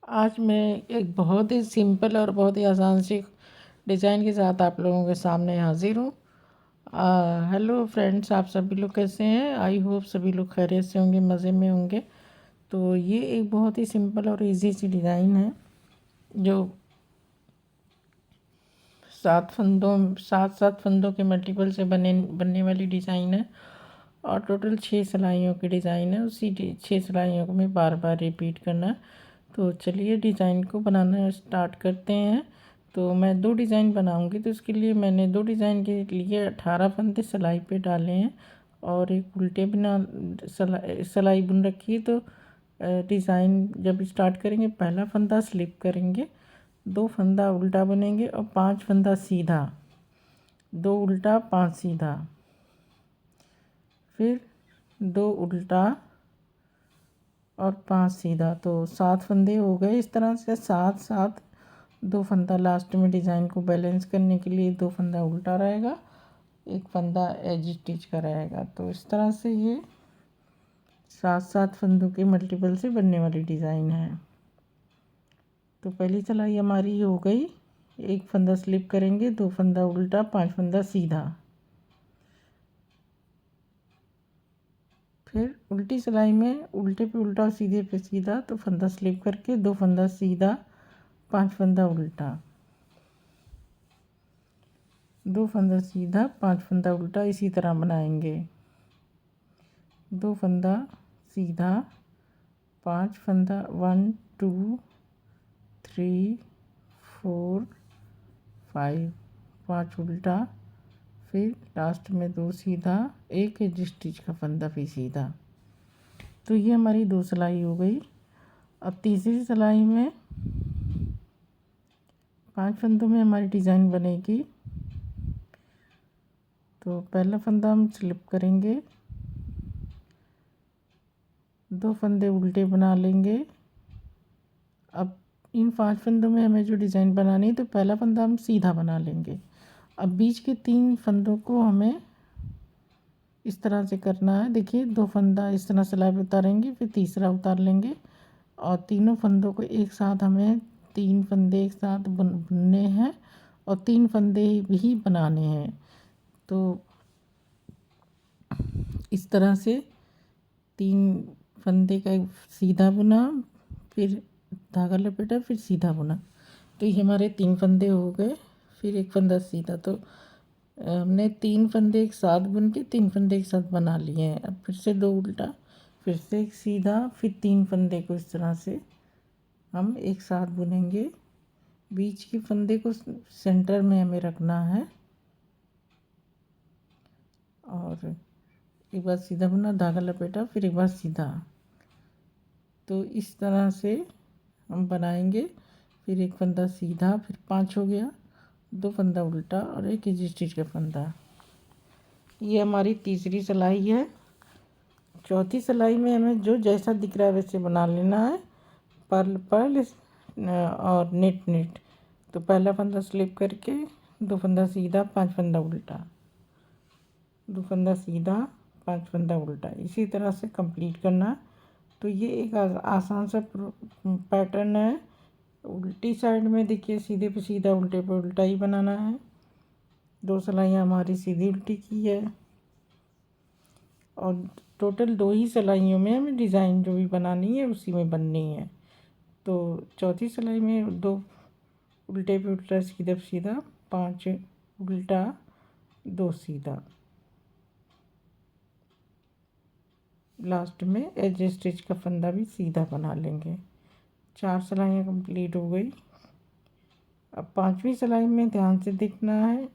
आज मैं एक बहुत ही सिंपल और बहुत ही आसान सी डिज़ाइन के साथ आप लोगों के सामने हाजिर हूँ। हेलो फ्रेंड्स, आप सभी लोग कैसे हैं? आई होप सभी लोग खैरियत से होंगे, मज़े में होंगे। तो ये एक बहुत ही सिंपल और इजी सी डिज़ाइन है जो सात सात फंदों के मल्टीपल से बनने वाली डिज़ाइन है और टोटल 6 सिलाइयों की डिज़ाइन है। उसी 6 सिलाइयों को मैं बार बार रिपीट करना है। तो चलिए डिज़ाइन को बनाना स्टार्ट करते हैं। तो मैं 2 डिज़ाइन बनाऊंगी, तो इसके लिए मैंने 2 डिज़ाइन के लिए 18 फंदे सिलाई पे डाले हैं और एक उल्टे बिना सिलाई बुन रखी है। तो डिज़ाइन जब स्टार्ट करेंगे, पहला फंदा स्लिप करेंगे, 2 फंदा उल्टा बुनेंगे और 5 फंदा सीधा, 2 उल्टा 5 सीधा, फिर 2 उल्टा और 5 सीधा। तो 7 फंदे हो गए। इस तरह से 7 7, 2 फंदा लास्ट में डिज़ाइन को बैलेंस करने के लिए 2 फंदा उल्टा रहेगा, 1 फंदा एज स्टिच का रहेगा। तो इस तरह से ये 7 7 फंदों के मल्टीपल से बनने वाली डिज़ाइन है। तो पहली सिलाई हमारी हो गई। 1 फंदा स्लिप करेंगे, 2 फंदा उल्टा, 5 फंदा सीधा। फिर उल्टी सिलाई में उल्टे पे उल्टा, सीधे पे सीधा, तो फंदा स्लिप करके 2 फंदा सीधा, 5 फंदा उल्टा, 2 फंदा सीधा, 5 फंदा उल्टा। इसी तरह बनाएंगे। 2 फंदा सीधा, 5 फंदा, 1 2 3 4 5, 5 उल्टा, फिर लास्ट में 2 सीधा, 1 एज स्टिच का फंदा भी सीधा। तो ये हमारी 2 सिलाई हो गई। अब तीसरी सिलाई में 5 फंदों में हमारी डिज़ाइन बनेगी। तो पहला फंदा हम स्लिप करेंगे, 2 फंदे उल्टे बना लेंगे। अब इन 5 फंदों में हमें जो डिज़ाइन बनानी है, तो पहला फंदा हम सीधा बना लेंगे। अब बीच के 3 फंदों को हमें इस तरह से करना है। देखिए, 2 फंदा इस तरह सिलाई पे उतारेंगे, फिर तीसरा उतार लेंगे और तीनों फंदों को एक साथ हमें 3 फंदे एक साथ बुनने हैं और 3 फंदे भी बनाने हैं। तो इस तरह से 3 फंदे का सीधा बुना, फिर धागा लपेटा, फिर सीधा बुना। तो ये हमारे 3 फंदे हो गए, फिर 1 फंदा सीधा। तो हमने 3 फंदे एक साथ बुन के 3 फंदे एक साथ बना लिए हैं। अब फिर से 2 उल्टा, फिर से 1 सीधा, फिर 3 फंदे को इस तरह से हम एक साथ बुनेंगे। बीच के फंदे को सेंटर में हमें रखना है और एक बार सीधा बुना, धागा लपेटा, फिर एक बार सीधा। तो इस तरह से हम बनाएंगे। फिर 1 फंदा सीधा, फिर 5 हो गया, 2 फंदा उल्टा और 1 एज स्टिच का फंदा। ये हमारी तीसरी सिलाई है। चौथी सिलाई में हमें जो जैसा दिख रहा है वैसे बना लेना है, पर्ल पर्ल और नेट नेट। तो पहला फंदा स्लिप करके 2 फंदा सीधा, 5 फंदा उल्टा, 2 फंदा सीधा, 5 फंदा उल्टा। इसी तरह से कंप्लीट करना। तो ये एक आसान सा पैटर्न है। उल्टी साइड में देखिए, सीधे पे सीधा, उल्टे पे उल्टा ही बनाना है। 2 सिलाइयाँ हमारी सीधी उल्टी की है और टोटल 2 ही सिलाइयों में हमें डिज़ाइन जो भी बनानी है उसी में बननी है। तो चौथी सिलाई में 2 उल्टे पे उल्टा, सीधा पे सीधा, 5 उल्टा, 2 सीधा, लास्ट में एज स्टिच का फंदा भी सीधा बना लेंगे। 4 सिलाइयाँ कंप्लीट हो गई। अब 5वीं सिलाई में ध्यान से देखना है।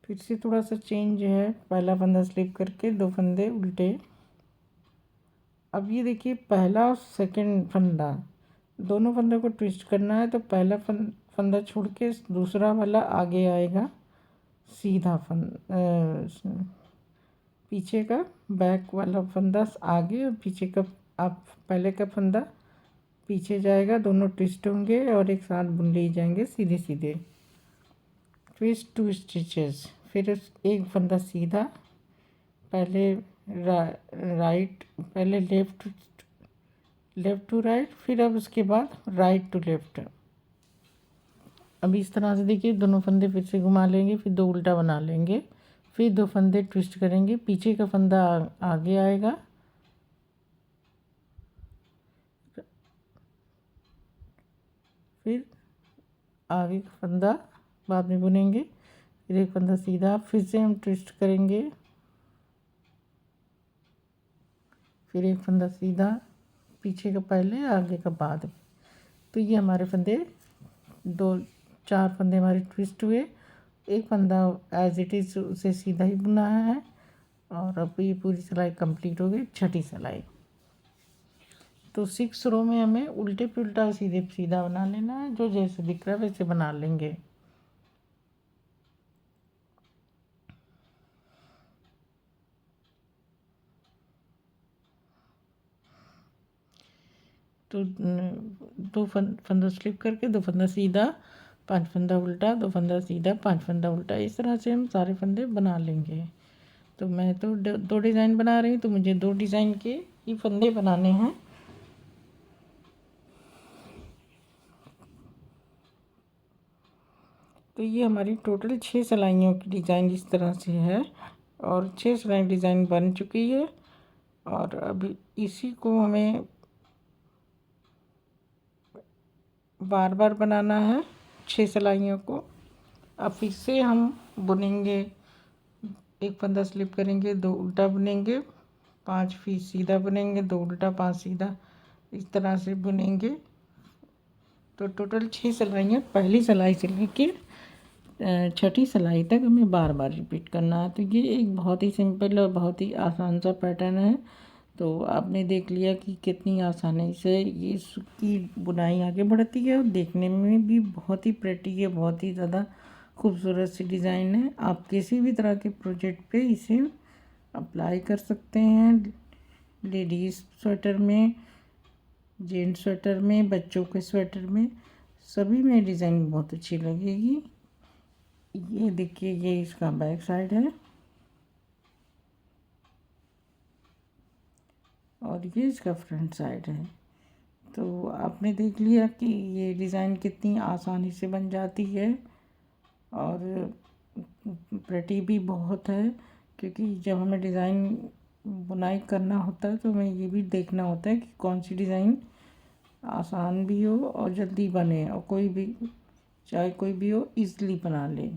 फिर से थोड़ा सा चेंज है। पहला फंदा स्लिप करके 2 फंदे उल्टे। अब ये देखिए, पहला और सेकंड फंदा, दोनों फंदों को ट्विस्ट करना है। तो पहला फंदा छोड़ के दूसरा वाला आगे आएगा, सीधा पीछे का बैक वाला फंदा आगे और पीछे का, आप पहले का फंदा पीछे जाएगा। दोनों ट्विस्ट होंगे और एक साथ बुन लिए जाएंगे सीधे सीधे। ट्विस्ट 2 स्टिचेस, फिर एक फंदा सीधा, पहले राइट, पहले लेफ्ट लेफ़्ट टू राइट, फिर अब उसके बाद राइट टू लेफ़्ट। अब इस तरह से देखिए दोनों फंदे फिर से घुमा लेंगे, फिर 2 उल्टा बना लेंगे, फिर 2 फंदे ट्विस्ट करेंगे, पीछे का फंदा आगे आएगा, फिर आगे का फंदा बाद में बुनेंगे, फिर एक फंदा सीधा, फिर से हम ट्विस्ट करेंगे, फिर एक फंदा सीधा, पीछे का पहले आगे का बाद में। तो ये हमारे फंदे 4 फंदे हमारे ट्विस्ट हुए, एक फंदा एज इट इज़ उसे सीधा ही बुना है। और अब ये पूरी सिलाई कंप्लीट हो गई, छठी सिलाई। तो 6 रो में हमें उल्टे पे उल्टा सीधे पे सीधा बना लेना है, जो जैसे दिख रहा है वैसे बना लेंगे। तो 2 फंदा स्लिप करके 2 फंदा सीधा, 5 फंदा उल्टा, 2 फंदा सीधा, 5 फंदा उल्टा, इस तरह से हम सारे फंदे बना लेंगे। तो मैं तो 2 डिज़ाइन बना रही हूँ, तो मुझे 2 डिज़ाइन के ही फंदे बनाने हैं। तो ये हमारी टोटल 6 सिलाइयों की डिज़ाइन इस तरह से है, और 6 सिलाई डिज़ाइन बन चुकी है। और अभी इसी को हमें बार बार बनाना है, 6 सिलाइयों को। अब फिर से हम बुनेंगे, एक फंदा स्लिप करेंगे, 2 उल्टा बुनेंगे, 5 फिर सीधा बुनेंगे, 2 उल्टा 5 सीधा, इस तरह से बुनेंगे। तो टोटल 6 सिलाइयाँ पहली सिलाई से लेके छठी सिलाई तक हमें बार बार रिपीट करना है। तो ये एक बहुत ही सिंपल और बहुत ही आसान सा पैटर्न है। तो आपने देख लिया कि कितनी आसानी से ये इसकी बुनाई आगे बढ़ती है, और देखने में भी बहुत ही प्रेटी है, बहुत ही ज़्यादा खूबसूरत सी डिज़ाइन है। आप किसी भी तरह के प्रोजेक्ट पे इसे अप्लाई कर सकते हैं, लेडीज़ स्वेटर में, जेंट्स स्वेटर में, बच्चों के स्वेटर में, सभी में डिज़ाइन बहुत अच्छी लगेगी। ये देखिए, ये इसका बैक साइड है, और ये इसका फ्रंट साइड है। तो आपने देख लिया कि ये डिज़ाइन कितनी आसानी से बन जाती है, और प्रेटी भी बहुत है। क्योंकि जब हमें डिज़ाइन बुनाई करना होता है तो हमें ये भी देखना होता है कि कौन सी डिज़ाइन आसान भी हो और जल्दी बने, और कोई भी, चाहे कोई भी हो, ईज़िली बना ले।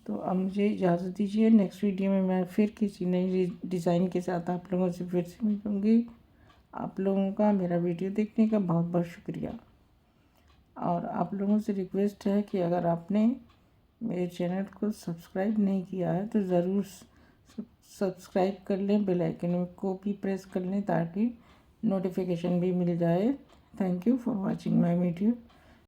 तो अब मुझे इजाज़त दीजिए, नेक्स्ट वीडियो में मैं फिर किसी नई डिज़ाइन के साथ आप लोगों से फिर से मिलूँगी। आप लोगों का मेरा वीडियो देखने का बहुत बहुत शुक्रिया। और आप लोगों से रिक्वेस्ट है कि अगर आपने मेरे चैनल को सब्सक्राइब नहीं किया है तो ज़रूर सब्सक्राइब कर लें, बेल आइकन को भी प्रेस कर लें ताकि नोटिफिकेशन भी मिल जाए। Thank you for watching my video.